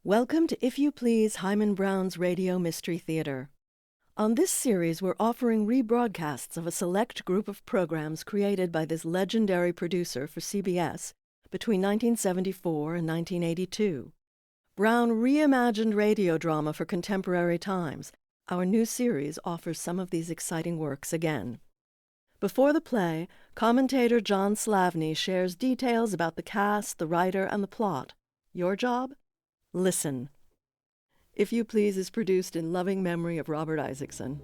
Welcome to If You Please, Himan Brown's Radio Mystery Theater. On this series, we're offering rebroadcasts of a select group of programs created by this legendary producer for CBS between 1974 and 1982. Brown reimagined radio drama for contemporary times. Our new series offers some of these exciting works again. Before the play, commentator John Slavney shares details about the cast, the writer, and the plot. Your job? Listen. If You Please is produced in loving memory of Robert Isaacson.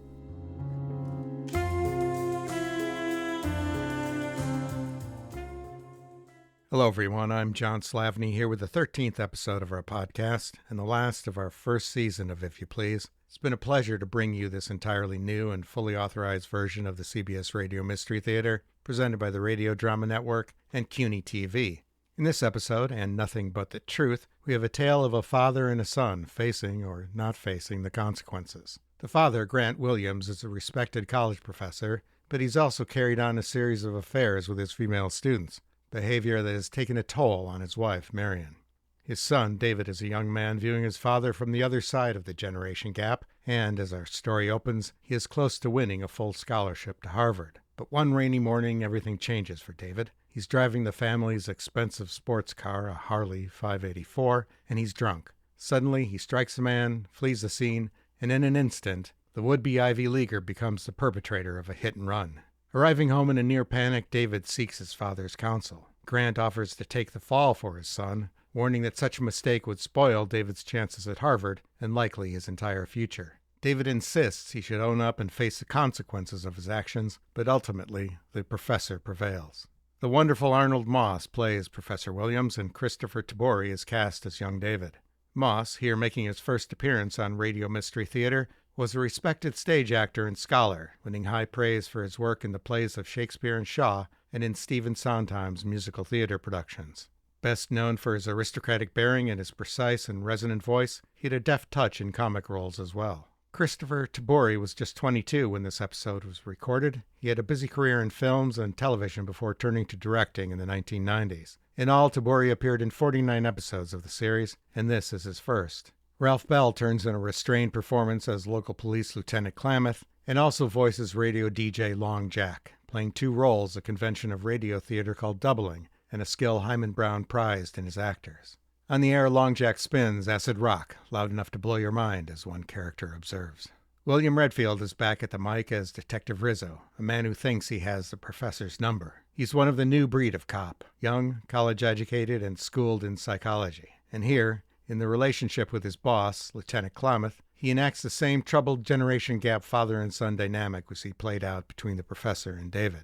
Hello, everyone. I'm John Slavney here with the 13th episode of our podcast and the last of our first season of If You Please. It's been a pleasure to bring you this entirely new and fully authorized version of the CBS Radio Mystery Theater, presented by the Radio Drama Network and CUNY TV. In this episode, and Nothing But the Truth, we have a tale of a father and a son facing or not facing the consequences. The father, Grant Williams, is a respected college professor, but he's also carried on a series of affairs with his female students, behavior that has taken a toll on his wife, Marian. His son, David, is a young man viewing his father from the other side of the generation gap, and as our story opens, he is close to winning a full scholarship to Harvard. But one rainy morning, everything changes for David. He's driving the family's expensive sports car, a Harley 584, and he's drunk. Suddenly, he strikes a man, flees the scene, and in an instant, the would-be Ivy Leaguer becomes the perpetrator of a hit-and-run. Arriving home in a near panic, David seeks his father's counsel. Grant offers to take the fall for his son, warning that such a mistake would spoil David's chances at Harvard and likely his entire future. David insists he should own up and face the consequences of his actions, but ultimately, the professor prevails. The wonderful Arnold Moss plays Professor Williams, and Christopher Tabori is cast as young David. Moss, here making his first appearance on Radio Mystery Theater, was a respected stage actor and scholar, winning high praise for his work in the plays of Shakespeare and Shaw and in Stephen Sondheim's musical theater productions. Best known for his aristocratic bearing and his precise and resonant voice, he had a deft touch in comic roles as well. Christopher Tabori was just 22 when this episode was recorded. He had a busy career in films and television before turning to directing in the 1990s. In all, Tabori appeared in 49 episodes of the series, and this is his first. Ralph Bell turns in a restrained performance as local police Lieutenant Klamath, and also voices radio DJ Long Jack, playing two roles, a convention of radio theater called doubling, and a skill Himan Brown prized in his actors. On the air, Long Jack spins acid rock, loud enough to blow your mind, as one character observes. William Redfield is back at the mic as Detective Rizzo, a man who thinks he has the professor's number. He's one of the new breed of cop, young, college-educated, and schooled in psychology. And here, in the relationship with his boss, Lieutenant Klamath, he enacts the same troubled generation gap father and son dynamic we see played out between the professor and David.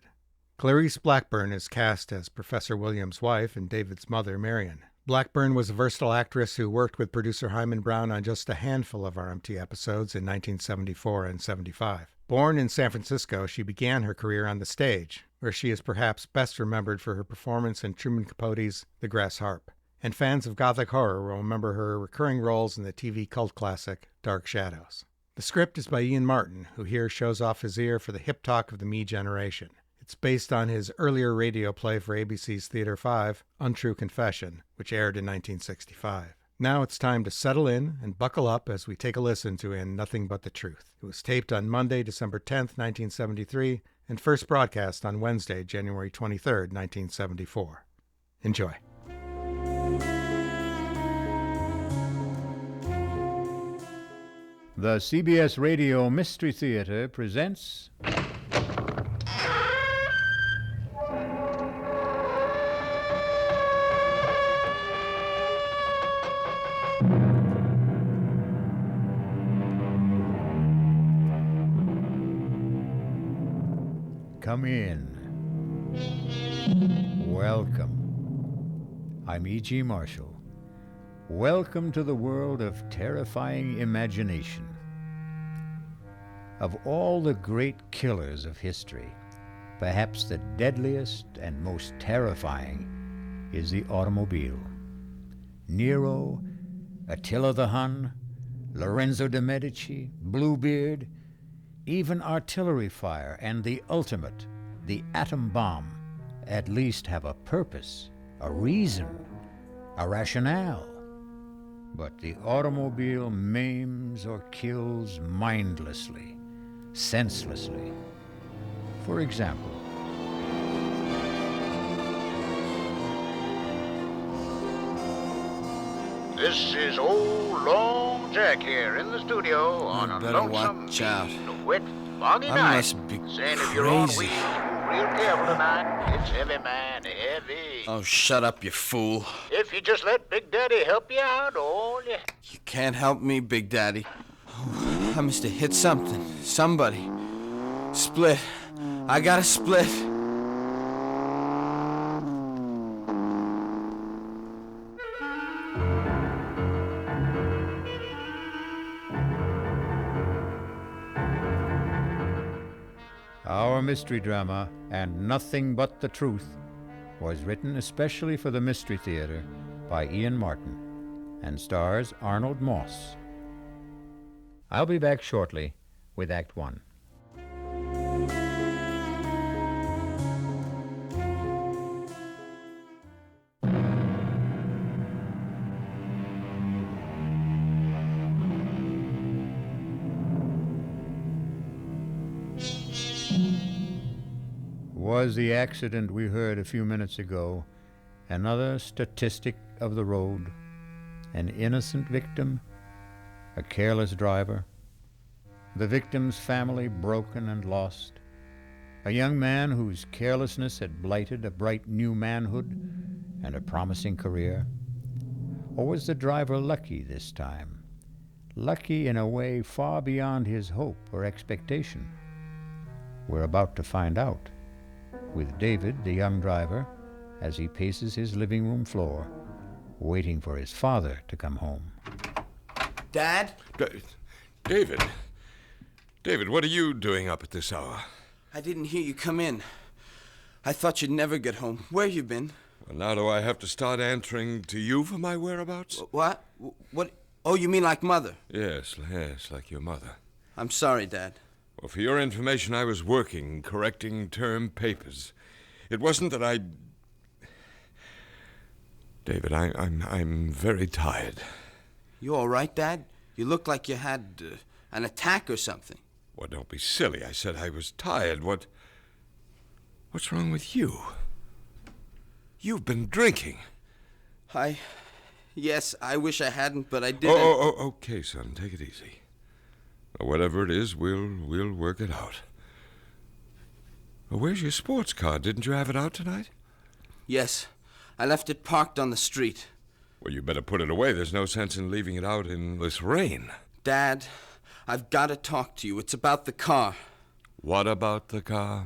Clarice Blackburn is cast as Professor Williams' wife and David's mother, Marian. Blackburn was a versatile actress who worked with producer Himan Brown on just a handful of RMT episodes in 1974 and 75. Born in San Francisco, she began her career on the stage, where she is perhaps best remembered for her performance in Truman Capote's The Grass Harp. And fans of Gothic horror will remember her recurring roles in the TV cult classic Dark Shadows. The script is by Ian Martin, who here shows off his ear for the hip talk of the me generation. It's based on his earlier radio play for ABC's Theater 5, Untrue Confession, which aired in 1965. Now it's time to settle in and buckle up as we take a listen to In Nothing But the Truth. It was taped on Monday, December 10th, 1973, and first broadcast on Wednesday, January 23rd, 1974. Enjoy. The CBS Radio Mystery Theater presents... Come in. Welcome. I'm E.G. Marshall. Welcome to the world of terrifying imagination. Of all the great killers of history, perhaps the deadliest and most terrifying is the automobile. Nero, Attila the Hun, Lorenzo de' Medici, Bluebeard, even artillery fire and the ultimate, the atom bomb, at least have a purpose, a reason, a rationale. But the automobile maims or kills mindlessly, senselessly. For example, this is old Long Jack here in the studio on a better lonesome, watch out. wet, foggy I night. must be Saying if you're on crazy. wheels, real careful tonight. It's heavy, man, heavy. Oh, shut up, you fool. If you just let Big Daddy help you out, all you... You can't help me, Big Daddy. Oh, I must have hit something. Somebody. Split. I got a split. our mystery drama, And Nothing But the Truth, was written especially for the Mystery Theater by Ian Martin and stars Arnold Moss. I'll be back shortly with Act One. Was the accident we heard a few minutes ago another statistic of the road? An innocent victim? A careless driver? The victim's family broken and lost? A young man whose carelessness had blighted a bright new manhood and a promising career? Or was the driver lucky this time? Lucky in a way far beyond his hope or expectation? We're about to find out, with David, the young driver, as he paces his living room floor, waiting for his father to come home. Dad? David? David, what are you doing up at this hour? I didn't hear you come in. I thought you'd never get home. Where you been? Well, now do I have to start answering to you for my whereabouts? What? What? Oh, you mean like Mother? Yes, like your mother. I'm sorry, Dad. Well, for your information, I was working, correcting term papers. It wasn't that I... David, I'm very tired. You all right, Dad? You look like you had an attack or something. Well, don't be silly. I said I was tired. What's wrong with you? You've been drinking. Yes, I wish I hadn't, but I didn't. Okay, son. Take it easy. Whatever it is, we'll work it out. Well, where's your sports car? Didn't you have it out tonight? Yes, I left it parked on the street. Well, you better put it away. There's no sense in leaving it out in this rain. Dad, I've got to talk to you. It's about the car. What about the car?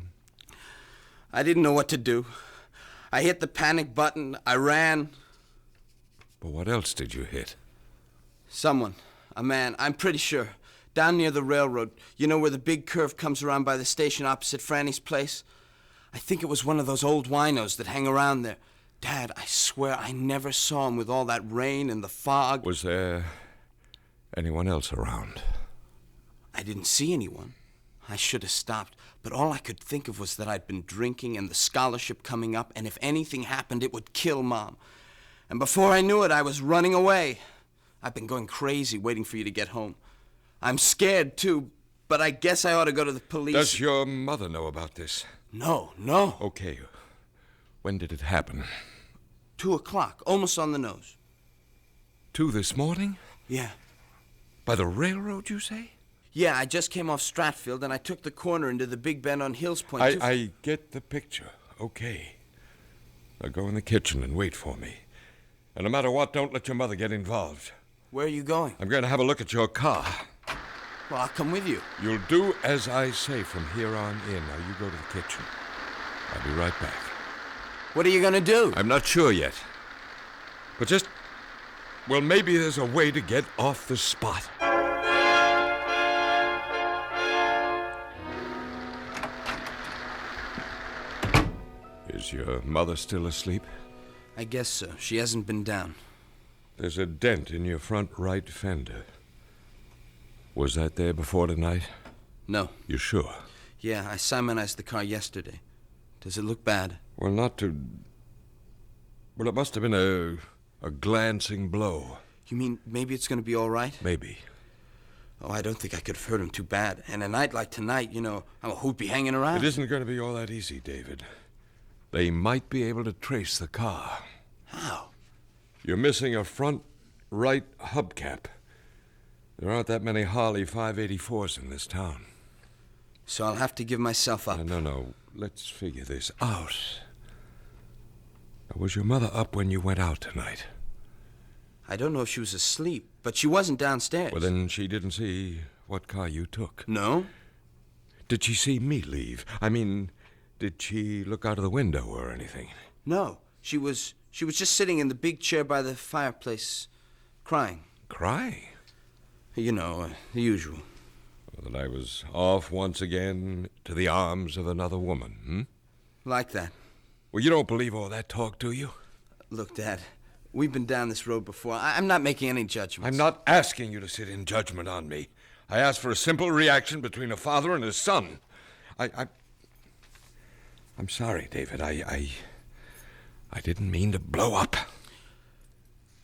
I didn't know what to do. I hit the panic button. I ran. But what else did you hit? Someone. A man. I'm pretty sure. Down near the railroad. You know where the big curve comes around by the station opposite Franny's place? I think it was one of those old winos that hang around there. Dad, I swear I never saw him with all that rain and the fog. Was there anyone else around? I didn't see anyone. I should have stopped, but all I could think of was that I'd been drinking and the scholarship coming up, and if anything happened, it would kill Mom. And before I knew it, I was running away. I've been going crazy waiting for you to get home. I'm scared, too, but I guess I ought to go to the police. Does your mother know about this? No. Okay. When did it happen? 2:00, almost on the nose. 2 this morning? Yeah. By the railroad, you say? Yeah, I just came off Stratfield, and I took the corner into the big bend on Hills Point. I get the picture. Okay. Now go in the kitchen and wait for me. And no matter what, don't let your mother get involved. Where are you going? I'm going to have a look at your car. Well, I'll come with you. You'll do as I say from here on in. Now you go to the kitchen. I'll be right back. What are you going to do? I'm not sure yet. But well, maybe there's a way to get off the spot. Is your mother still asleep? I guess so. She hasn't been down. There's a dent in your front right fender. Was that there before tonight? No. You sure? Yeah, I Simonized the car yesterday. Does it look bad? Well, it must have been a glancing blow. You mean maybe it's going to be all right? Maybe. Oh, I don't think I could have hurt him too bad. And a night like tonight, who'd be hanging around? It isn't going to be all that easy, David. They might be able to trace the car. How? You're missing a front right hubcap. There aren't that many Harley 584s in this town. So I'll have to give myself up. No. Let's figure this out. Was your mother up when you went out tonight? I don't know if she was asleep, but she wasn't downstairs. Well, then she didn't see what car you took. No? Did she see me leave? I mean, did she look out of the window or anything? No. She was just sitting in the big chair by the fireplace, crying. Crying? You know, the usual. Well, that I was off once again to the arms of another woman, Like that. Well, you don't believe all that talk, do you? Look, Dad, we've been down this road before. I'm not making any judgments. I'm not asking you to sit in judgment on me. I asked for a simple reaction between a father and his son. I'm sorry, David. I didn't mean to blow up.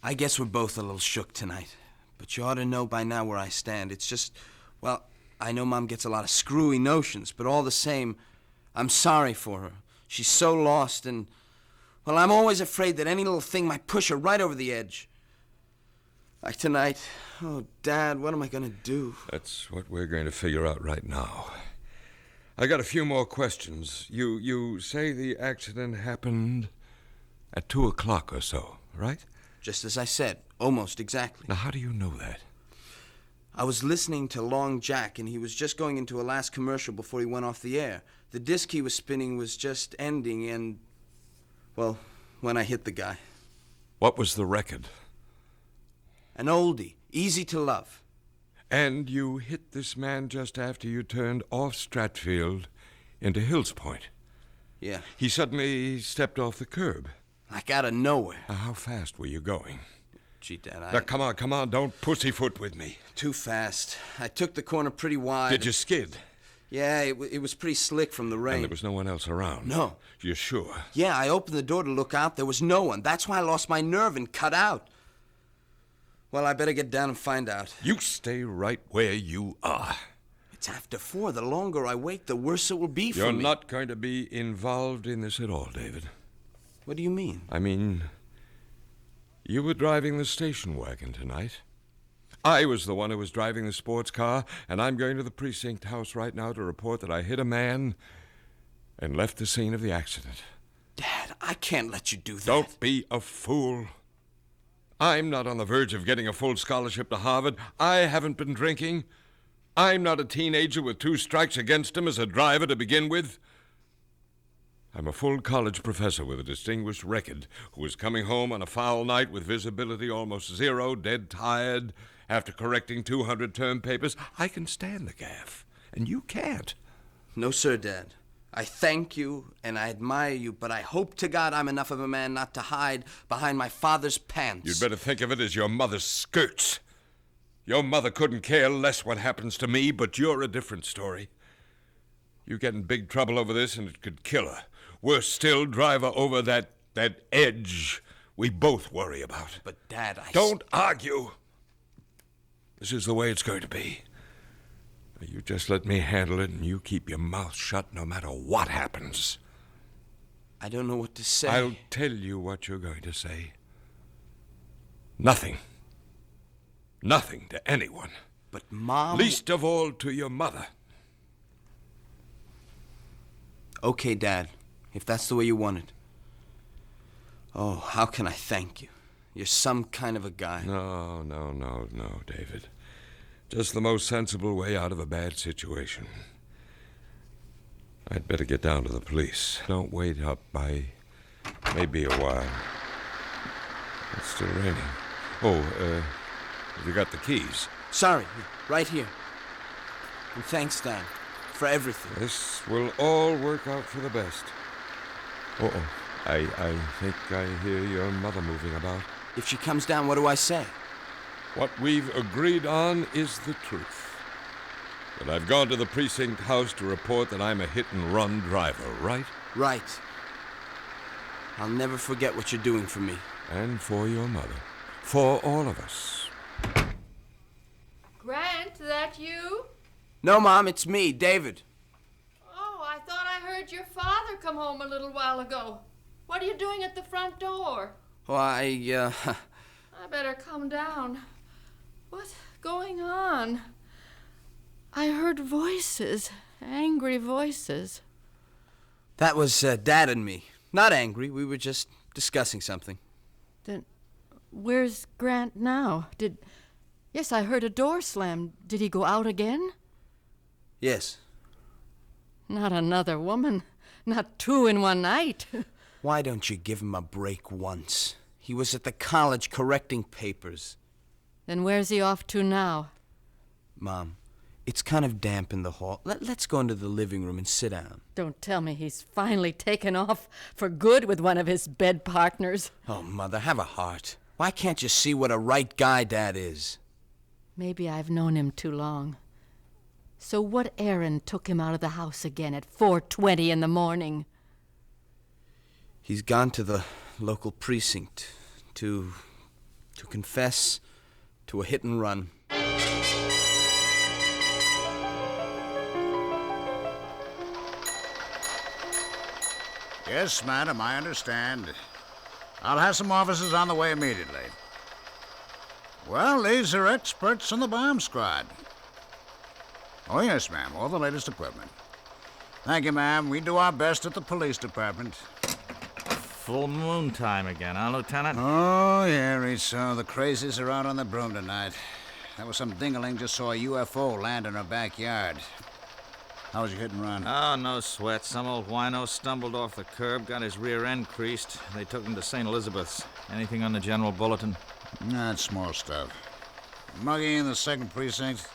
I guess we're both a little shook tonight. But you ought to know by now where I stand. It's just, well, I know Mom gets a lot of screwy notions, but all the same, I'm sorry for her. She's so lost, and, well, I'm always afraid that any little thing might push her right over the edge. Like tonight. Oh, Dad, what am I going to do? That's what we're going to figure out right now. I got a few more questions. You say the accident happened at 2 o'clock or so, right? Just as I said, almost exactly. Now, how do you know that? I was listening to Long Jack, and he was just going into a last commercial before he went off the air. The disc he was spinning was just ending, and, well, when I hit the guy. What was the record? An oldie, Easy to Love. And you hit this man just after you turned off Stratfield into Hills Point. Yeah. He suddenly stepped off the curb. Like out of nowhere. Now, how fast were you going? Gee, Dad, Now, come on, don't pussyfoot with me. Too fast. I took the corner pretty wide. Did you skid? Yeah, it was pretty slick from the rain. And there was no one else around? No. You're sure? Yeah, I opened the door to look out. There was no one. That's why I lost my nerve and cut out. Well, I better get down and find out. You stay right where you are. It's after 4. The longer I wait, the worse it will be for me. You're not going to be involved in this at all, David. What do you mean? I mean, you were driving the station wagon tonight. I was the one who was driving the sports car, and I'm going to the precinct house right now to report that I hit a man and left the scene of the accident. Dad, I can't let you do that. Don't be a fool. I'm not on the verge of getting a full scholarship to Harvard. I haven't been drinking. I'm not a teenager with 2 strikes against him as a driver to begin with. I'm a full college professor with a distinguished record who is coming home on a foul night with visibility almost zero, dead tired, after correcting 200 term papers. I can stand the gaff, and you can't. No, sir, Dad. I thank you and I admire you, but I hope to God I'm enough of a man not to hide behind my father's pants. You'd better think of it as your mother's skirts. Your mother couldn't care less what happens to me, but you're a different story. You get in big trouble over this and it could kill her. Worse still, drive her over that edge we both worry about. But, Dad, Don't argue. This is the way it's going to be. You just let me handle it, and you keep your mouth shut no matter what happens. I don't know what to say. I'll tell you what you're going to say. Nothing. Nothing to anyone. But, Mom... Least of all to your mother. Okay, Dad, if that's the way you want it. Oh, how can I thank you? You're some kind of a guy. No, David. Just the most sensible way out of a bad situation. I'd better get down to the police. Don't wait up. Maybe a while. It's still raining. Have you got the keys? Sorry, right here. And thanks, Dad, for everything. This will all work out for the best. I think I hear your mother moving about. If she comes down, what do I say? What we've agreed on is the truth. That I've gone to the precinct house to report that I'm a hit-and-run driver, right? Right. I'll never forget what you're doing for me. And for your mother. For all of us. Grant, that you? No, Mom, it's me, David. Oh, I thought I heard your father come home a little while ago. What are you doing at the front door? Oh, I better come down. What's going on? I heard voices, angry voices. That was Dad and me. Not angry, we were just discussing something. Then where's Grant now? Yes, I heard a door slam. Did he go out again? Yes. Not another woman. Not two in one night. Why don't you give him a break once? He was at the college correcting papers. Then where's he off to now? Mom, it's kind of damp in the hall. Let's go into the living room and sit down. Don't tell me he's finally taken off for good with one of his bed partners. Oh, Mother, have a heart. Why can't you see what a right guy Dad is? Maybe I've known him too long. So what errand took him out of the house again at 4:20 in the morning? He's gone to the local precinct to confess to a hit and run. Yes, madam, I understand. I'll have some officers on the way immediately. Well, these are experts in the bomb squad. Oh, yes, ma'am, all the latest equipment. Thank you, ma'am. We do our best at the police department. Full moon time again, huh, Lieutenant? Oh, yeah, Rizzo. The crazies are out on the broom tonight. That was some dingaling just saw a UFO land in her backyard. How was your hit and run? Oh, no sweat. Some old wino stumbled off the curb, got his rear end creased. They took him to St. Elizabeth's. Anything on the general bulletin? Nah, it's small stuff. Muggy in the 2nd precinct.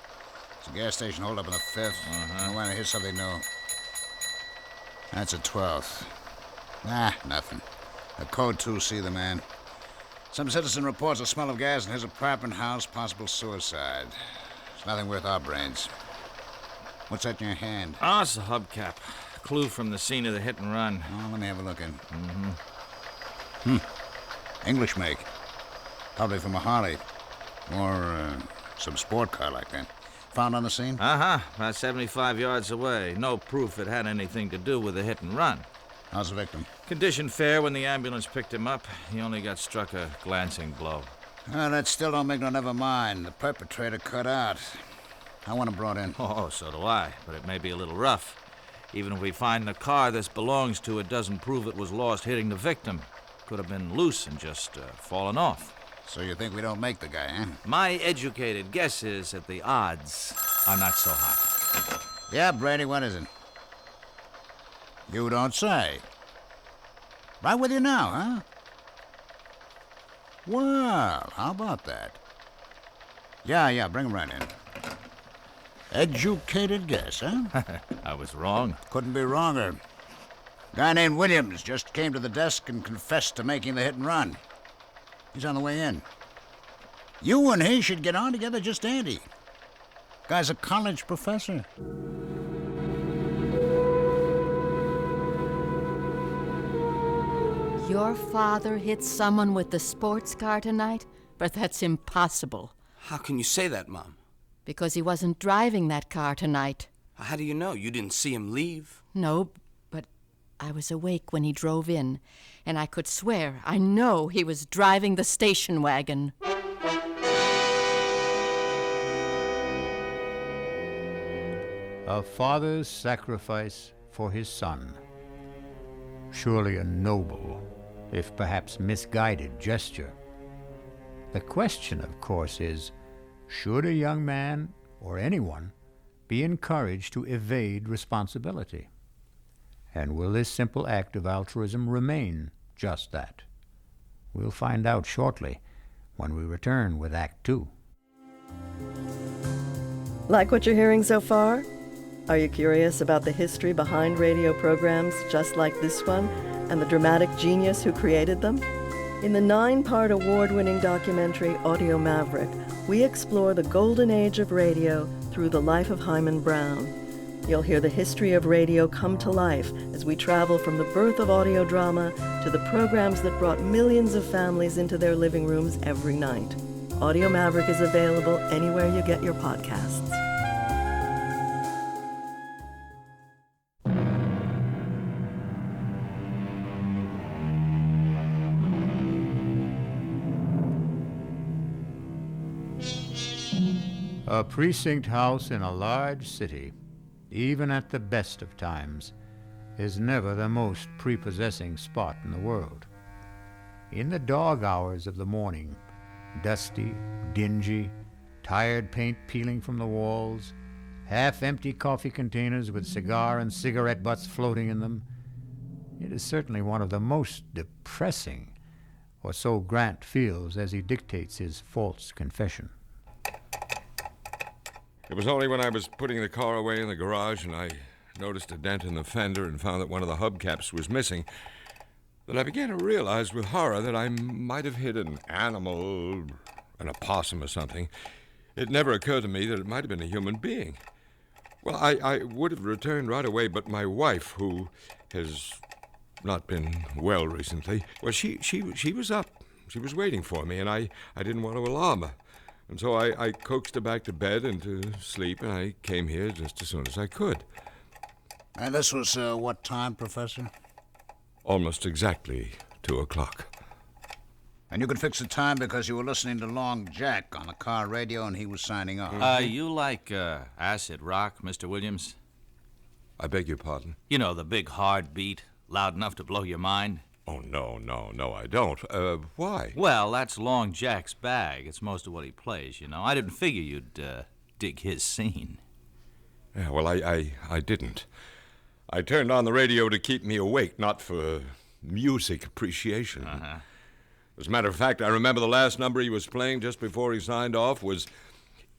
It's a gas station hold up in the 5th. I want to hit something new. That's a 12th. Nah, nothing. A code 2C, the man. Some citizen reports a smell of gas in his apartment house, possible suicide. It's nothing worth our brains. What's that in your hand? Oh, it's a hubcap. Clue from the scene of the hit and run. Oh, let me have a look in. English make. Probably from a Harley. Or some sport car like that. Found on the scene? About 75 yards away. No proof it had anything to do with the hit and run. How's the victim? Condition fair when the ambulance picked him up. He only got struck a glancing blow. Well, that still don't make no never mind. The perpetrator cut out. I want him brought in. Oh, so do I, but it may be a little rough. Even if we find the car this belongs to, it doesn't prove it was lost hitting the victim. Could have been loose and just fallen off. So you think we don't make the guy, eh? My educated guess is that the odds are not so high. Yeah, Brady, what is it? You don't say. Right with you now, huh? Well, how about that? Yeah, bring him right in. Educated guess, huh? I was wrong. Couldn't be wronger. Guy named Williams just came to the desk and confessed to making the hit and run. He's on the way in. You and he should get on together just dandy. Guy's a college professor. Your father hit someone with the sports car tonight? But that's impossible. How can you say that, Mom? Because he wasn't driving that car tonight. How do you know? You didn't see him leave? No, but I was awake when he drove in, and I could swear, I know he was driving the station wagon. A father's sacrifice for his son. Surely a noble, if perhaps misguided gesture. The question, of course, is, should a young man, or anyone, be encouraged to evade responsibility? And will this simple act of altruism remain just that? We'll find out shortly when we return with Act 2. Like what you're hearing so far? Are you curious about the history behind radio programs just like this one and the dramatic genius who created them? In the 9-part award-winning documentary Audio Maverick, we explore the golden age of radio through the life of Himan Brown. You'll hear the history of radio come to life as we travel from the birth of audio drama to the programs that brought millions of families into their living rooms every night. Audio Maverick is available anywhere you get your podcasts. A precinct house in a large city, even at the best of times, is never the most prepossessing spot in the world. In the dog hours of the morning, dusty, dingy, tired paint peeling from the walls, half-empty coffee containers with cigar and cigarette butts floating in them, it is certainly one of the most depressing, or so Grant feels as he dictates his false confession. It was only when I was putting the car away in the garage and I noticed a dent in the fender and found that one of the hubcaps was missing that I began to realize with horror that I might have hit an animal, an opossum or something. It never occurred to me that it might have been a human being. Well, I would have returned right away, but my wife, who has not been well recently, well, she was up. She was waiting for me, and I didn't want to alarm her. And so I coaxed her back to bed and to sleep, and I came here just as soon as I could. And this was what time, Professor? Almost exactly 2 o'clock. And you could fix the time because you were listening to Long Jack on the car radio and he was signing off. You like acid rock, Mr. Williams? I beg your pardon? You know, the big hard beat, loud enough to blow your mind? Oh, no, I don't. Why? Well, that's Long Jack's bag. It's most of what he plays, you know. I didn't figure you'd dig his scene. Yeah, well, I didn't. I turned on the radio to keep me awake, not for music appreciation. Uh-huh. As a matter of fact, I remember the last number he was playing just before he signed off was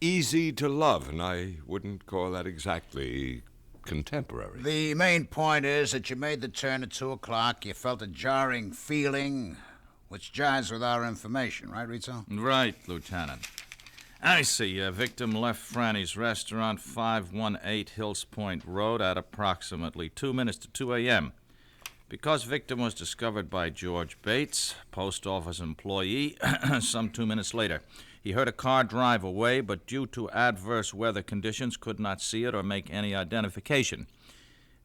Easy to Love, and I wouldn't call that exactly contemporary. The main point is that you made the turn at 2 o'clock. You felt a jarring feeling, which jives with our information, right, Rizzo? Right, Lieutenant. I see. Victim left Franny's restaurant, 518 Hills Point Road, at approximately 2 minutes to 2 a.m. Because victim was discovered by George Bates, post office employee, some 2 minutes later. He heard a car drive away, but due to adverse weather conditions, could not see it or make any identification.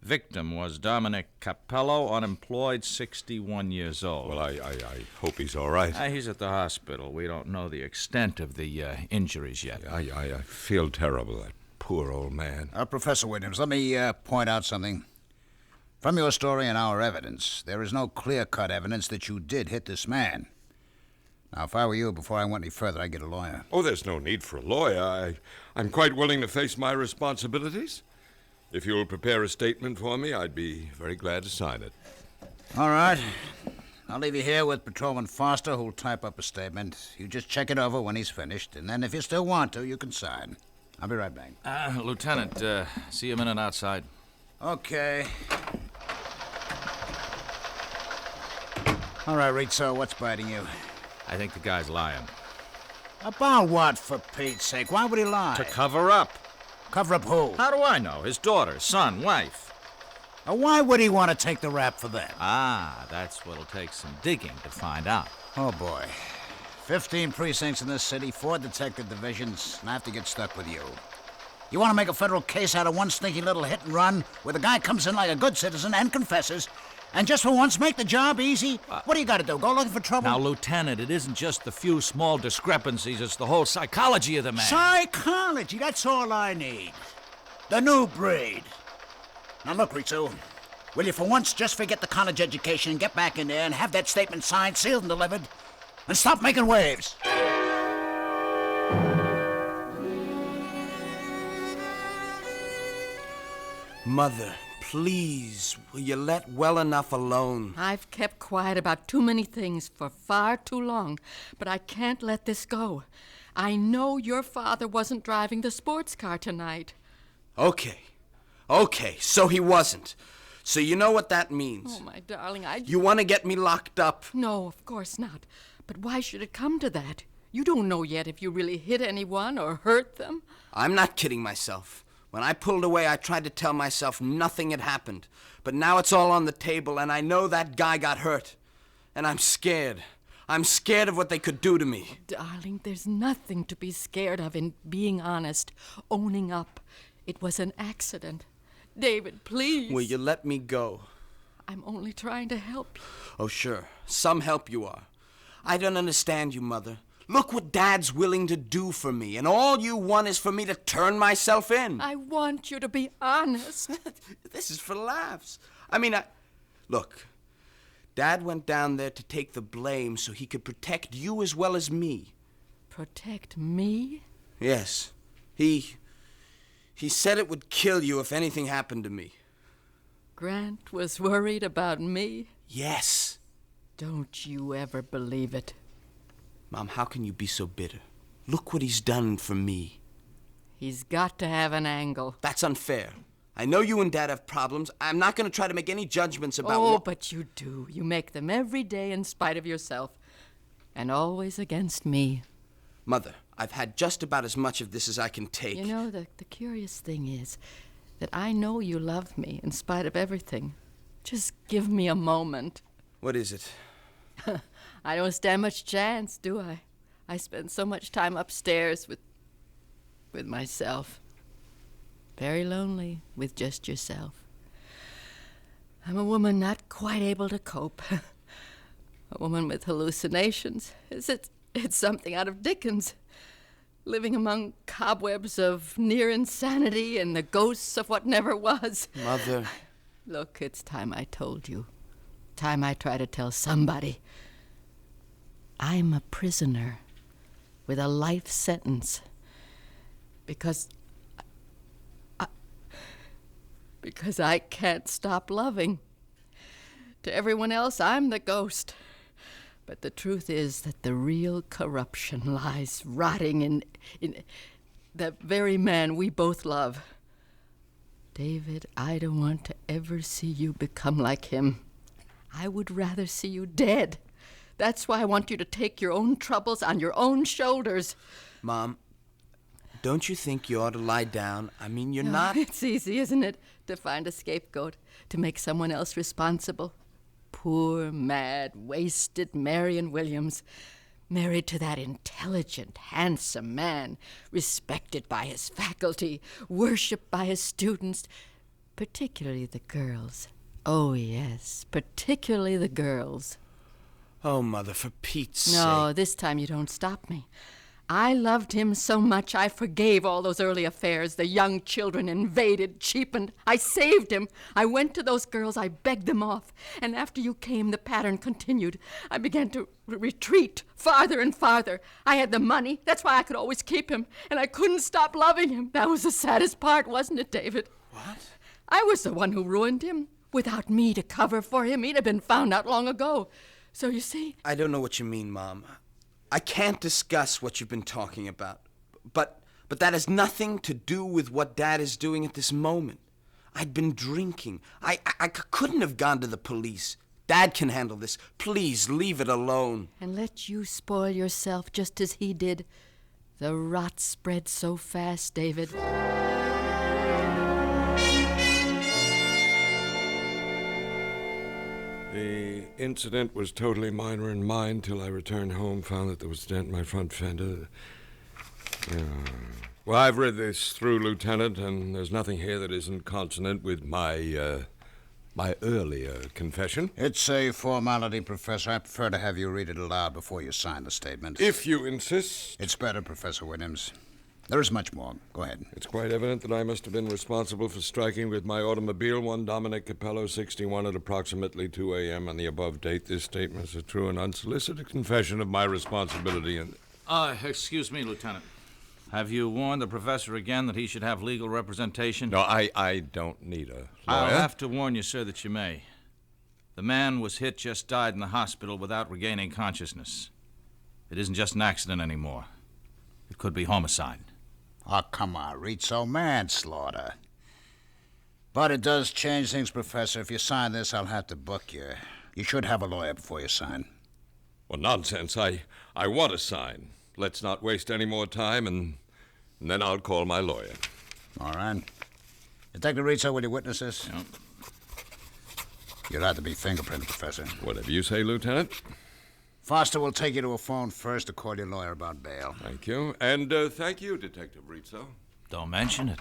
Victim was Dominic Capello, unemployed, 61 years old. Well, I hope he's all right. He's at the hospital. We don't know the extent of the injuries yet. I feel terrible, that poor old man. Professor Williams, let me point out something. From your story and our evidence, there is no clear-cut evidence that you did hit this man. Now, if I were you, before I went any further, I'd get a lawyer. Oh, there's no need for a lawyer. I'm quite willing to face my responsibilities. If you'll prepare a statement for me, I'd be very glad to sign it. All right. I'll leave you here with Patrolman Foster, who'll type up a statement. You just check it over when he's finished, and then if you still want to, you can sign. I'll be right back. Lieutenant, see you a minute outside. Okay. All right, Rizzo, what's biting you? I think the guy's lying. About what, for Pete's sake? Why would he lie? To cover up. Cover up who? How do I know? His daughter, son, wife. Why would he want to take the rap for them? That's what'll take some digging to find out. Oh, boy. 15 precincts in this city, 4 detective divisions, and I have to get stuck with you. You want to make a federal case out of one sneaky little hit and run where the guy comes in like a good citizen and confesses, and just for once make the job easy? What do you got to do, go looking for trouble? Now, Lieutenant, it isn't just the few small discrepancies, it's the whole psychology of the man. Psychology, that's all I need. The new breed. Now look, Rizzo, will you for once just forget the college education and get back in there and have that statement signed, sealed, and delivered, and stop making waves? Mother, please, will you let well enough alone? I've kept quiet about too many things for far too long, but I can't let this go. I know your father wasn't driving the sports car tonight. Okay, so he wasn't. So you know what that means. Oh, my darling, You want to get me locked up? No, of course not. But why should it come to that? You don't know yet if you really hit anyone or hurt them. I'm not kidding myself. When I pulled away, I tried to tell myself nothing had happened. But now it's all on the table, and I know that guy got hurt. And I'm scared. I'm scared of what they could do to me. Darling, there's nothing to be scared of in being honest, owning up. It was an accident. David, please. Will you let me go? I'm only trying to help you. Oh, sure. Some help you are. I don't understand you, Mother. Look what Dad's willing to do for me, and all you want is for me to turn myself in. I want you to be honest. This is for laughs. Look, Dad went down there to take the blame so he could protect you as well as me. Protect me? Yes. He said it would kill you if anything happened to me. Grant was worried about me? Yes. Don't you ever believe it. Mom, how can you be so bitter? Look what he's done for me. He's got to have an angle. That's unfair. I know you and Dad have problems. I'm not going to try to make any judgments about what... but you do. You make them every day in spite of yourself. And always against me. Mother, I've had just about as much of this as I can take. You know, the curious thing is that I know you love me in spite of everything. Just give me a moment. What is it? I don't stand much chance, do I? I spend so much time upstairs with myself. Very lonely with just yourself. I'm a woman not quite able to cope. A woman with hallucinations. It's something out of Dickens. Living among cobwebs of near insanity and the ghosts of what never was. Mother. Look, it's time I told you. Time I try to tell somebody. I'm a prisoner with a life sentence because I can't stop loving. To everyone else, I'm the ghost. But the truth is that the real corruption lies rotting in the very man we both love. David, I don't want to ever see you become like him. I would rather see you dead. That's why I want you to take your own troubles on your own shoulders. Mom, don't you think you ought to lie down? I mean, you're not... It's easy, isn't it, to find a scapegoat, to make someone else responsible. Poor, mad, wasted Marian Williams, married to that intelligent, handsome man, respected by his faculty, worshipped by his students, particularly the girls. Oh, yes, particularly the girls. Oh, Mother, for Pete's sake. No, this time you don't stop me. I loved him so much I forgave all those early affairs, the young children invaded, cheapened. I saved him. I went to those girls, I begged them off. And after you came, the pattern continued. I began to retreat farther and farther. I had the money. That's why I could always keep him. And I couldn't stop loving him. That was the saddest part, wasn't it, David? What? I was the one who ruined him. Without me to cover for him, he'd have been found out long ago. So you see... I don't know what you mean, Mom. I can't discuss what you've been talking about. But that has nothing to do with what Dad is doing at this moment. I'd been drinking. I couldn't have gone to the police. Dad can handle this. Please, leave it alone. And let you spoil yourself just as he did. The rot spread so fast, David. The incident was totally minor in mine till I returned home, found that there was a dent in my front fender. Well, I've read this through, Lieutenant, and there's nothing here that isn't consonant with my earlier confession. It's a formality, Professor. I prefer to have you read it aloud before you sign the statement. If you insist. It's better, Professor Williams. There is much more. Go ahead. It's quite evident that I must have been responsible for striking with my automobile one Dominic Capello, 61, at approximately 2 a.m. on the above date. This statement is a true and unsolicited confession of my responsibility and... Excuse me, Lieutenant. Have you warned the professor again that he should have legal representation? No, I don't need a lawyer. I'll have to warn you, sir, that you may. The man was hit, just died in the hospital without regaining consciousness. It isn't just an accident anymore. It could be homicide. Oh, come on, Rizzo. Manslaughter. But it does change things, Professor. If you sign this, I'll have to book you. You should have a lawyer before you sign. Well, nonsense. I want to sign. Let's not waste any more time, and then I'll call my lawyer. All right. Detective Rizzo, will you witness this? Yeah. You'll have to be fingerprinted, Professor. Whatever you say, Lieutenant. Foster will take you to a phone first to call your lawyer about bail. Thank you. And thank you, Detective Rizzo. Don't mention it.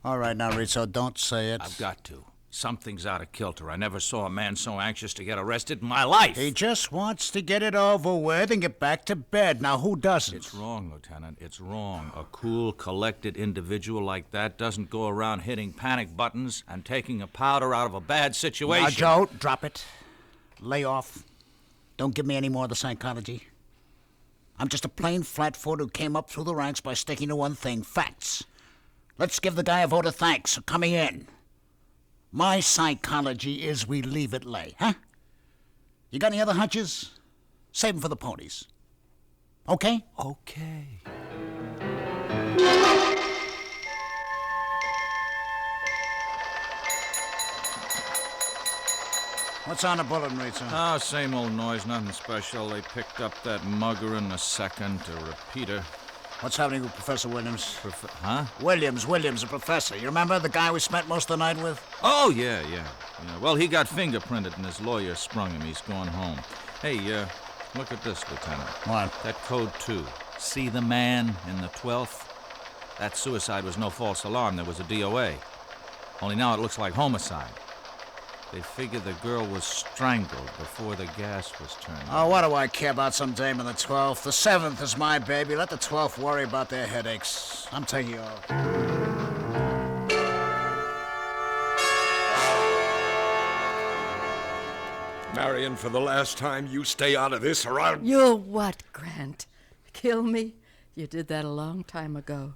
All right, now, Rizzo, don't say it. I've got to. Something's out of kilter. I never saw a man so anxious to get arrested in my life. He just wants to get it over with and get back to bed. Now, who doesn't? It's wrong, Lieutenant. It's wrong. A cool, collected individual like that doesn't go around hitting panic buttons and taking a powder out of a bad situation. Now, Joe, drop it. Lay off. Don't give me any more of the psychology. I'm just a plain flatfoot who came up through the ranks by sticking to one thing, facts. Let's give the guy a vote of thanks for coming in. My psychology is we leave it lay, huh? You got any other hunches? Save them for the ponies. Okay? Okay. What's on the bulletin, Rizzo? Oh, same old noise, nothing special. They picked up that mugger in the second, a repeater. What's happening with Professor Williams? Huh? Williams, the professor. You remember the guy we spent most of the night with? Oh, yeah. Well, he got fingerprinted and his lawyer sprung him. He's going home. Hey, look at this, Lieutenant. What? That code 2. See the man in the 12th? That suicide was no false alarm. There was a DOA. Only now it looks like homicide. They figure the girl was strangled before the gas was turned on. Oh, what do I care about some dame in the 12th? The 7th is my baby. Let the 12th worry about their headaches. I'm taking you off. Marian, for the last time, you stay out of this or I'll... You'll what, Grant? Kill me? You did that a long time ago.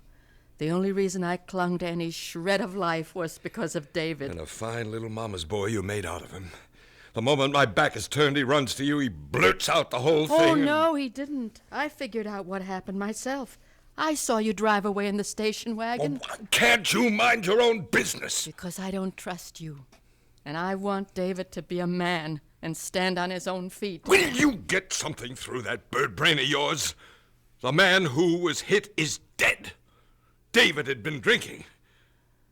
The only reason I clung to any shred of life was because of David. And a fine little mama's boy you made out of him. The moment my back is turned, he runs to you, he blurts out the whole thing. Oh, no, he didn't. I figured out what happened myself. I saw you drive away in the station wagon. Oh, can't you mind your own business? Because I don't trust you. And I want David to be a man and stand on his own feet. Will you get something through that bird brain of yours? The man who was hit is dead. David had been drinking.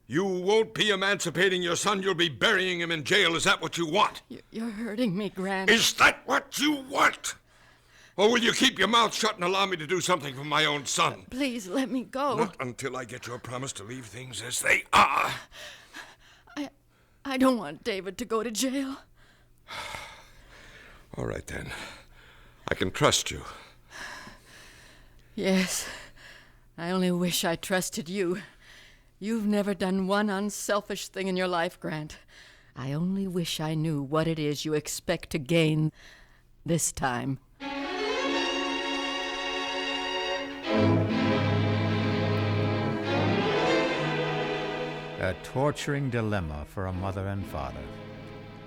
You won't be emancipating your son. You'll be burying him in jail. Is that what you want? You're hurting me, Grant. Is that what you want? Or will you keep your mouth shut and allow me to do something for my own son? Please let me go. Not until I get your promise to leave things as they are. I don't want David to go to jail. All right, then. I can trust you. Yes. I only wish I trusted you. You've never done one unselfish thing in your life, Grant. I only wish I knew what it is you expect to gain this time. A torturing dilemma for a mother and father.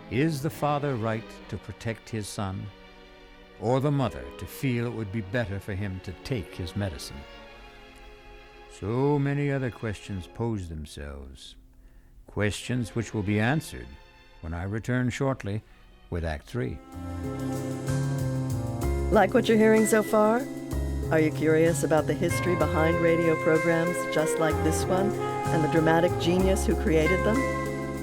Is the father right to protect his son, or the mother to feel it would be better for him to take his medicine? So many other questions pose themselves, questions which will be answered when I return shortly with Act 3. Like what you're hearing so far? Are you curious about the history behind radio programs just like this one and the dramatic genius who created them?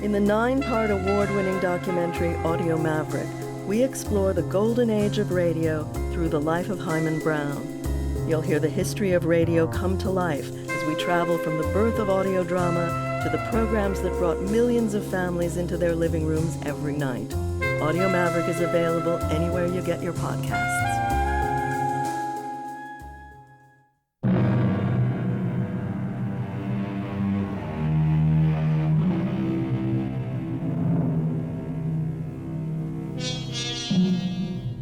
In the 9-part award-winning documentary Audio Maverick, we explore the golden age of radio through the life of Himan Brown. You'll hear the history of radio come to life as we travel from the birth of audio drama to the programs that brought millions of families into their living rooms every night. Audio Maverick is available anywhere you get your podcasts.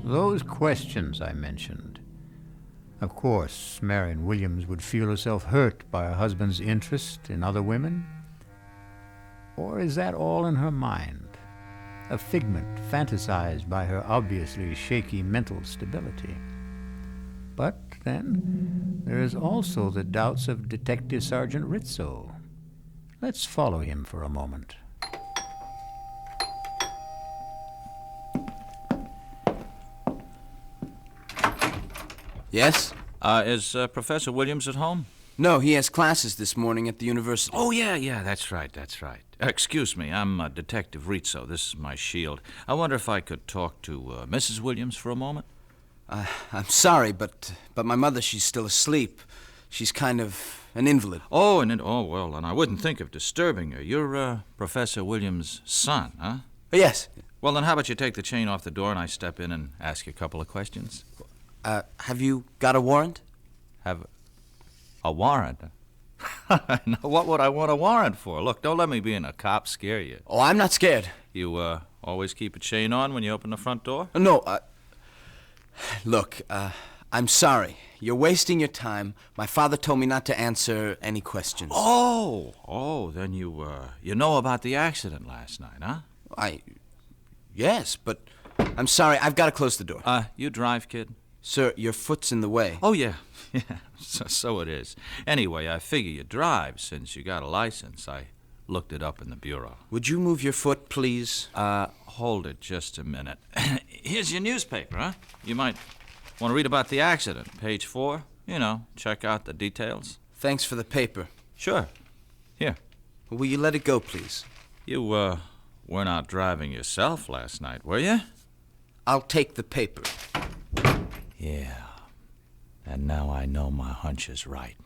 Those questions I mentioned. Of course, Marian Williams would feel herself hurt by her husband's interest in other women. Or is that all in her mind? A figment fantasized by her obviously shaky mental stability. But then, there is also the doubts of Detective Sergeant Rizzo. Let's follow him for a moment. Yes? Is Professor Williams at home? No, he has classes this morning at the university. Oh, yeah, that's right. Excuse me, I'm Detective Rizzo. This is my shield. I wonder if I could talk to Mrs. Williams for a moment? I'm sorry, but my mother, she's still asleep. She's kind of an invalid. Oh, well, and I wouldn't think of disturbing her. You're Professor Williams' son, huh? Yes. Well, then how about you take the chain off the door and I step in and ask you a couple of questions? Have you got a warrant? Have a warrant? No, what would I want a warrant for? Look, don't let me being a cop scare you. Oh, I'm not scared. You always keep a chain on when you open the front door? No, look, I'm sorry. You're wasting your time. My father told me not to answer any questions. Oh, then you know about the accident last night, huh? Yes, but I'm sorry. I've got to close the door. You drive, kid? Sir, your foot's in the way. Oh, yeah, so it is. Anyway, I figure you drive since you got a license. I looked it up in the bureau. Would you move your foot, please? Hold it just a minute. Here's your newspaper, huh? You might want to read about the accident. Page 4. You know, check out the details. Thanks for the paper. Sure. Here. Will you let it go, please? You, were not driving yourself last night, were you? I'll take the paper. Yeah. And now I know my hunch is right.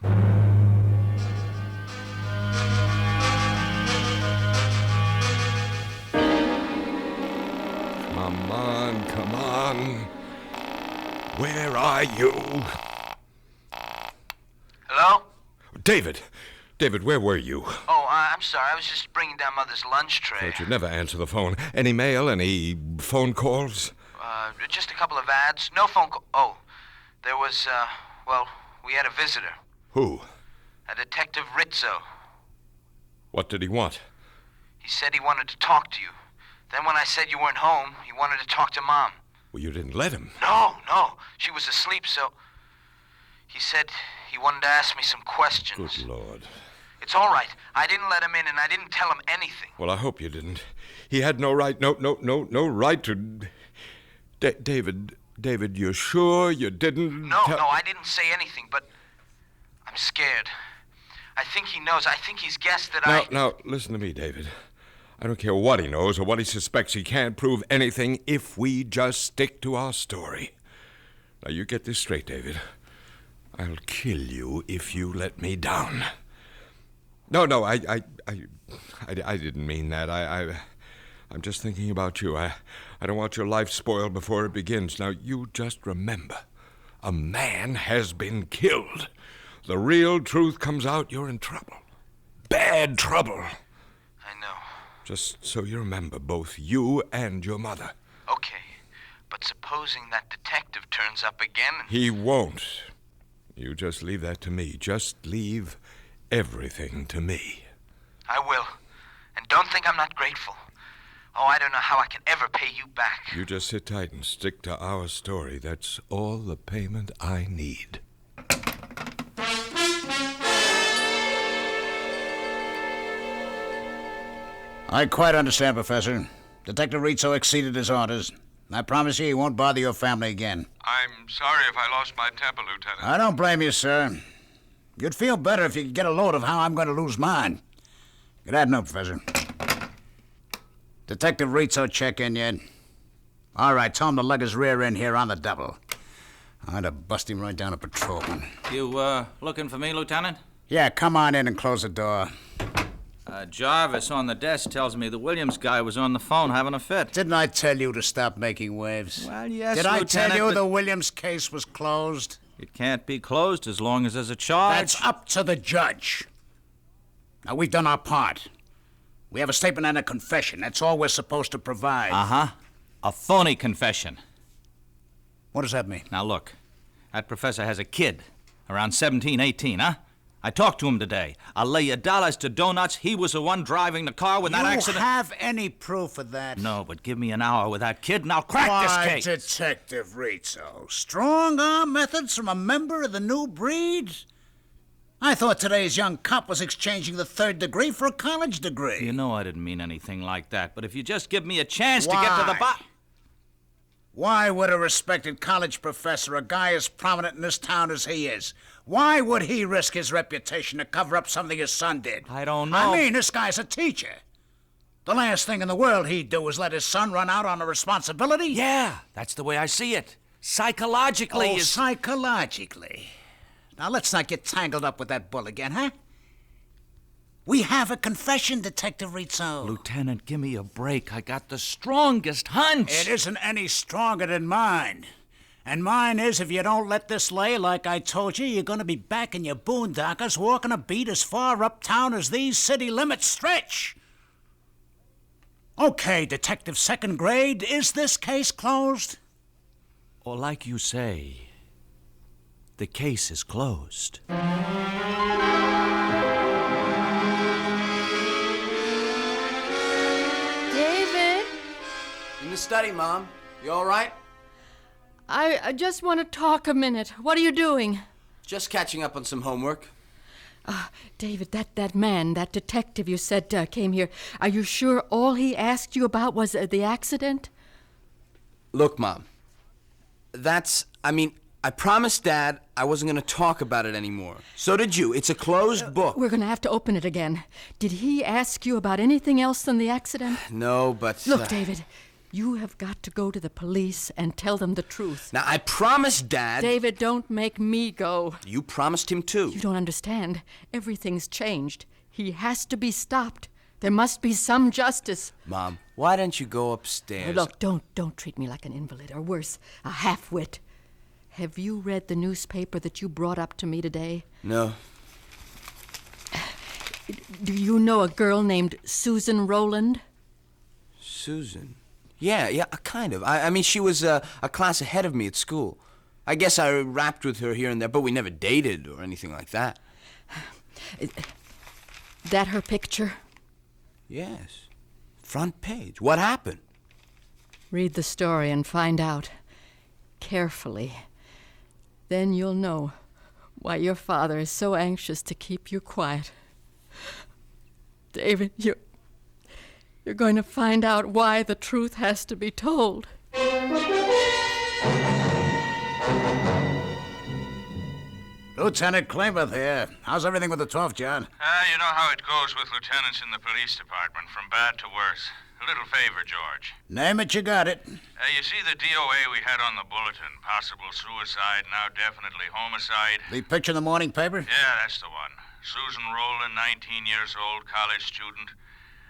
Come on. Where are you? Hello? David, where were you? Oh, I'm sorry. I was just bringing down Mother's lunch tray. Thought you'd never answer the phone. Any mail, any phone calls? Just a couple of ads. No phone call. Oh, there was, we had a visitor. Who? A Detective Rizzo. What did he want? He said he wanted to talk to you. Then when I said you weren't home, he wanted to talk to Mom. Well, you didn't let him. No. She was asleep, so... He said he wanted to ask me some questions. Good Lord. It's all right. I didn't let him in, and I didn't tell him anything. Well, I hope you didn't. He had no right, no right to... David, you're sure you didn't... No, I didn't say anything, but I'm scared. I think he knows. I think he's guessed that Now, listen to me, David. I don't care what he knows or what he suspects. He can't prove anything if we just stick to our story. Now, you get this straight, David. I'll kill you if you let me down. No, I didn't mean that. I'm just thinking about you. I don't want your life spoiled before it begins. Now, you just remember, a man has been killed. The real truth comes out, you're in trouble. Bad trouble. I know. Just so you remember, both you and your mother. Okay, but supposing that detective turns up again and... He won't. You just leave that to me. Just leave everything to me. I will. And don't think I'm not grateful. Oh, I don't know how I can ever pay you back. You just sit tight and stick to our story. That's all the payment I need. I quite understand, Professor. Detective Rizzo exceeded his orders. I promise you he won't bother your family again. I'm sorry if I lost my temper, Lieutenant. I don't blame you, sir. You'd feel better if you could get a load of how I'm going to lose mine. Get that note, Professor. Detective Rizzo check in yet? All right, tell him to lug his rear end here on the double. I'd have bust him right down a patrolman. You, looking for me, Lieutenant? Yeah, come on in and close the door. Jarvis on the desk tells me the Williams guy was on the phone having a fit. Didn't I tell you to stop making waves? Well, yes, Did I Lieutenant, tell you but the Williams case was closed? it can't be closed as long as there's a charge. That's up to the judge. Now, we've done our part. We have a statement and a confession. That's all we're supposed to provide. Uh-huh. A phony confession. What does that mean? Now, look. That professor has a kid. Around 17, 18, huh? I talked to him today. I'll lay you dollars to donuts. He was the one driving the car when that accident... You have any proof of that? No, but give me an hour with that kid and I'll crack Why, this case. Detective Rizzo, strong-arm methods from a member of the new breed? I thought today's young cop was exchanging the third degree for a college degree. You know I didn't mean anything like that, but if you just give me a chance to get to the bottom... Why would a respected college professor, a guy as prominent in this town as he is, why would he risk his reputation to cover up something his son did? I don't know. I mean, this guy's a teacher. The last thing in the world he'd do is let his son run out on a responsibility? Yeah, that's the way I see it. Psychologically, Oh, psychologically. Now, let's not get tangled up with that bull again, huh? We have a confession, Detective Rizzo. Lieutenant, give me a break. I got the strongest hunch. It isn't any stronger than mine. And mine is, if you don't let this lay like I told you, you're going to be back in your boondockers walking a beat as far uptown as these city limits stretch. Okay, Detective Second Grade, is this case closed? Or like you say, the case is closed. David, In the study, Mom. You all right? I just want to talk a minute. What are you doing? Just catching up on some homework. David, that man, that detective you said came here, are you sure all he asked you about was the accident? Look, Mom. I promised Dad I wasn't going to talk about it anymore. So did you. It's a closed book. We're going to have to open it again. Did he ask you about anything else than the accident? No, but... Look, David, you have got to go to the police and tell them the truth. Now, I promised Dad... David, don't make me go. You promised him, too. You don't understand. Everything's changed. He has to be stopped. There must be some justice. Mom, why don't you go upstairs? Look, don't treat me like an invalid, or worse, a half-wit. Have you read the newspaper that you brought up to me today? No. Do you know a girl named Susan Rowland? Susan? Yeah, kind of. I mean, she was a class ahead of me at school. I guess I rapped with her here and there, but we never dated or anything like that. That her picture? Yes. Front page. What happened? Read the story and find out. Carefully. Then you'll know why your father is so anxious to keep you quiet. David, you're going to find out why the truth has to be told. Lieutenant Klamath here. How's everything with the 12th, John? You know how it goes with lieutenants in the police department, from bad to worse. A little favor, George. Name it, you got it. You see the DOA we had on the bulletin? Possible suicide, now definitely homicide. The picture in the morning paper? Yeah, that's the one. Susan Rowland, 19 years old, college student.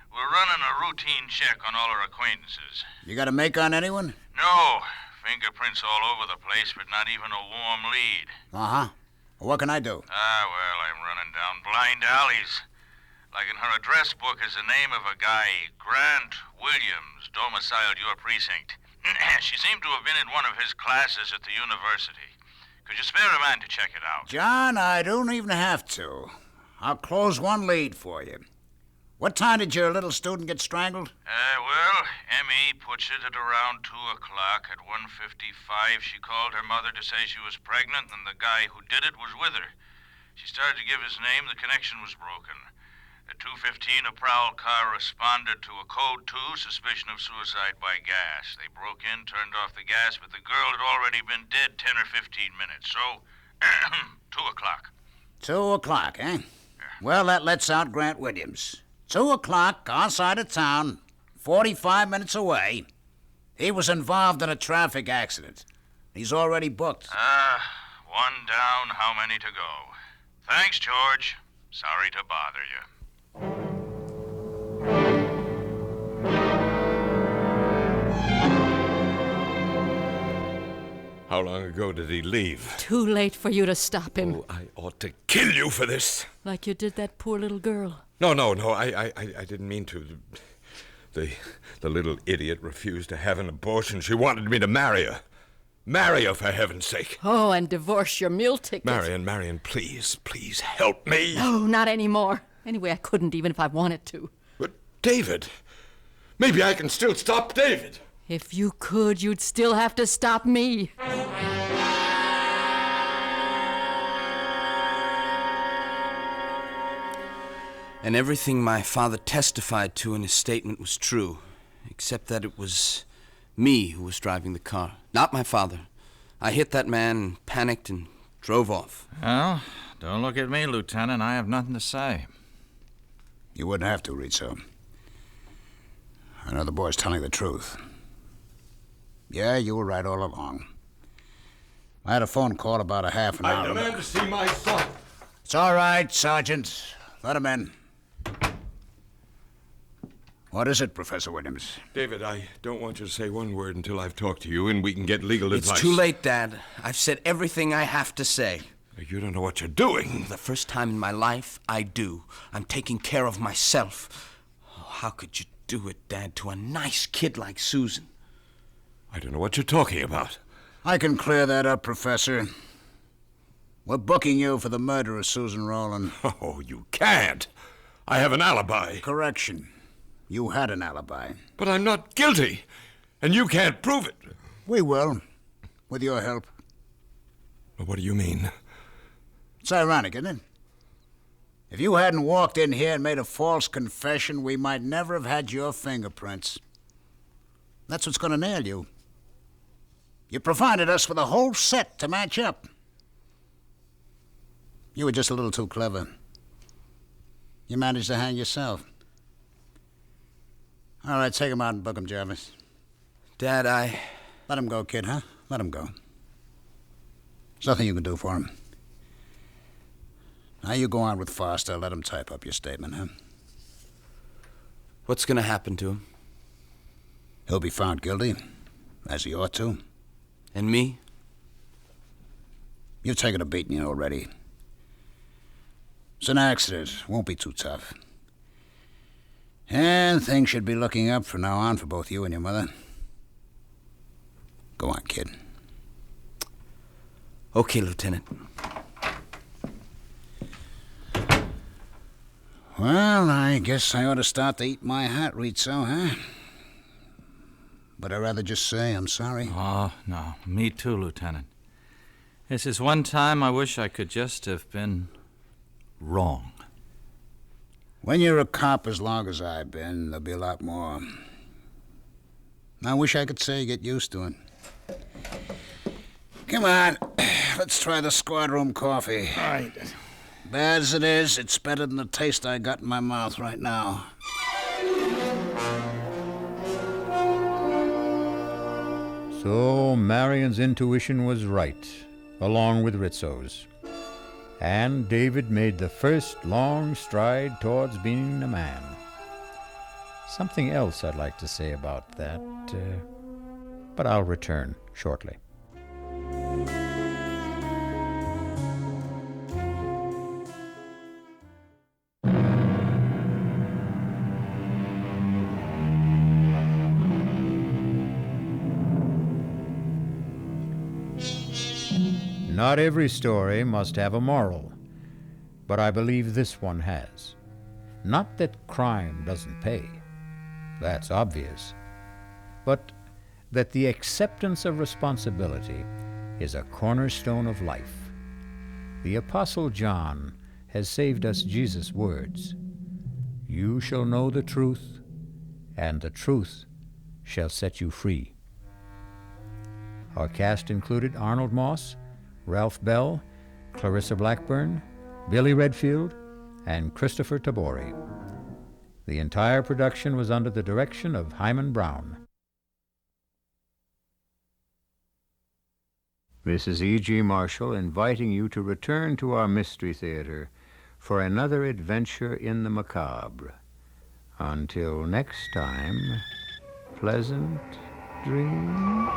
We're running a routine check on all our acquaintances. You got a make on anyone? No. Fingerprints all over the place, but not even a warm lead. Uh-huh. What can I do? Well, I'm running down blind alleys. Like in her address book is the name of a guy, Grant Williams, domiciled your precinct. She seemed to have been in one of his classes at the university. Could you spare a man to check it out? John, I don't even have to. I'll close one lead for you. What time did your little student get strangled? Well, M.E. puts it at around 2 o'clock. At 1:55, she called her mother to say she was pregnant and the guy who did it was with her. She started to give his name. The connection was broken. At 2:15, a prowl car responded to a code 2, suspicion of suicide by gas. They broke in, turned off the gas, but the girl had already been dead 10 or 15 minutes. So, 2 o'clock. 2 o'clock, eh? Well, that lets out Grant Williams. 2 o'clock, outside of town, 45 minutes away. He was involved in a traffic accident. He's already booked. One down, how many to go? Thanks, George. Sorry to bother you. How long ago did he leave? Too late for you to stop him. Oh, I ought to kill you for this. Like you did that poor little girl. No, I didn't mean to. The little idiot refused to have an abortion. She wanted me to marry her. Marry her, for heaven's sake. Oh, and divorce your meal ticket. Marian, please help me. No, not anymore. Anyway, I couldn't even if I wanted to. But David, maybe I can still stop David. If you could, you'd still have to stop me. And everything my father testified to in his statement was true, except that it was Me who was driving the car, not my father. I hit that man, panicked, and drove off. Well, don't look at me, Lieutenant. I have nothing to say. You wouldn't have to, Rizzo. I know the boy's telling the truth. Yeah, you were right all along. I had a phone call about a half an hour I demand to see my son. It's all right, Sergeant. Let him in. What is it, Professor Williams? David, I don't want you to say one word until I've talked to you and we can get legal advice. It's too late, Dad. I've said everything I have to say. You don't know what you're doing. For the first time in my life, I do. I'm taking care of myself. Oh, how could you do it, Dad, to a nice kid like Susan? I don't know what you're talking about. I can clear that up, Professor. We're booking you for the murder of Susan Rowland. Oh, you can't. I have an alibi. Correction. You had an alibi. But I'm not guilty, and you can't prove it. We will, with your help. What do you mean? It's ironic, isn't it? If you hadn't walked in here and made a false confession, we might never have had your fingerprints. That's what's going to nail you. You provided us with a whole set to match up. You were just a little too clever. You managed to hang yourself. All right, take him out and book him, Jarvis. Dad, Let him go, kid, huh? Let him go. There's nothing you can do for him. Now you go on with Foster. Let him type up your statement, huh? What's gonna happen to him? He'll be found guilty, as he ought to. And me? You've taken a beating already. It's an accident. Won't be too tough. And things should be looking up from now on for both you and your mother. Go on, kid. Okay, Lieutenant. Well, I guess I ought to start to eat my hat, Rizzo, huh? But I'd rather just say I'm sorry. Oh, no. Me too, Lieutenant. This is one time I wish I could just have been wrong. When you're a cop as long as I've been, there'll be a lot more. I wish I could say get used to it. Come on, let's try the squad room coffee. All right. Bad as it is, it's better than the taste I got in my mouth right now. So Marian's intuition was right, along with Rizzo's. And David made the first long stride towards being a man. Something else I'd like to say about that, but I'll return shortly. Not every story must have a moral, but I believe this one has. Not that crime doesn't pay, that's obvious, but that the acceptance of responsibility is a cornerstone of life. The Apostle John has saved us Jesus' words, "You shall know the truth, and the truth shall set you free." Our cast included Arnold Moss, Ralph Bell, Clarissa Blackburn, Billy Redfield, and Christopher Tabori. The entire production was under the direction of Himan Brown. This is E.G. Marshall inviting you to return to our Mystery Theater for another adventure in the macabre. Until next time, pleasant dreams.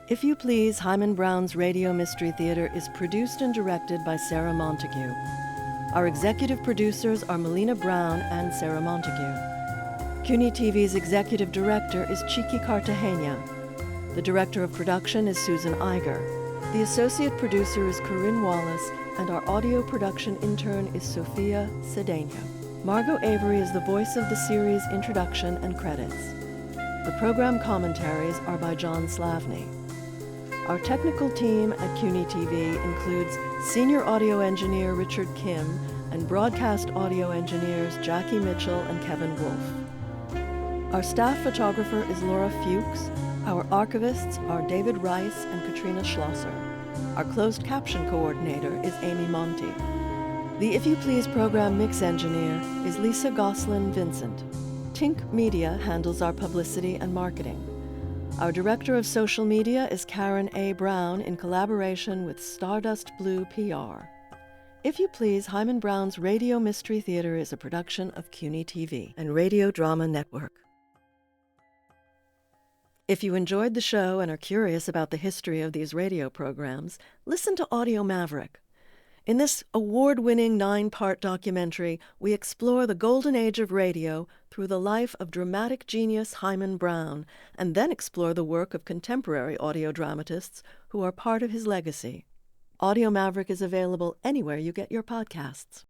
If You Please, Himan Brown's Radio Mystery Theater is produced and directed by Sarah Montague. Our executive producers are Melina Brown and Sarah Montague. CUNY TV's executive director is Chiki Cartagena. The director of production is Susan Iger. The associate producer is Corinne Wallace, and our audio production intern is Sophia Cedeno. Margot Avery is the voice of the series' introduction and credits. The program commentaries are by John Slavney. Our technical team at CUNY TV includes senior audio engineer Richard Kim and broadcast audio engineers Jackie Mitchell and Kevin Wolfe. Our staff photographer is Laura Fuchs. Our archivists are David Rice and Katrina Schlosser. Our closed caption coordinator is Amy Monti. The If You Please program mix engineer is Lisa Goslin Vincent. Tink Media handles our publicity and marketing. Our director of social media is Karen A. Brown in collaboration with Stardust Blue PR. If You Please, Himan Brown's Radio Mystery Theater is a production of CUNY TV and Radio Drama Network. If you enjoyed the show and are curious about the history of these radio programs, listen to Audio Maverick. In this award-winning 9-part documentary, we explore the golden age of radio through the life of dramatic genius Himan Brown, and then explore the work of contemporary audio dramatists who are part of his legacy. Audio Maverick is available anywhere you get your podcasts.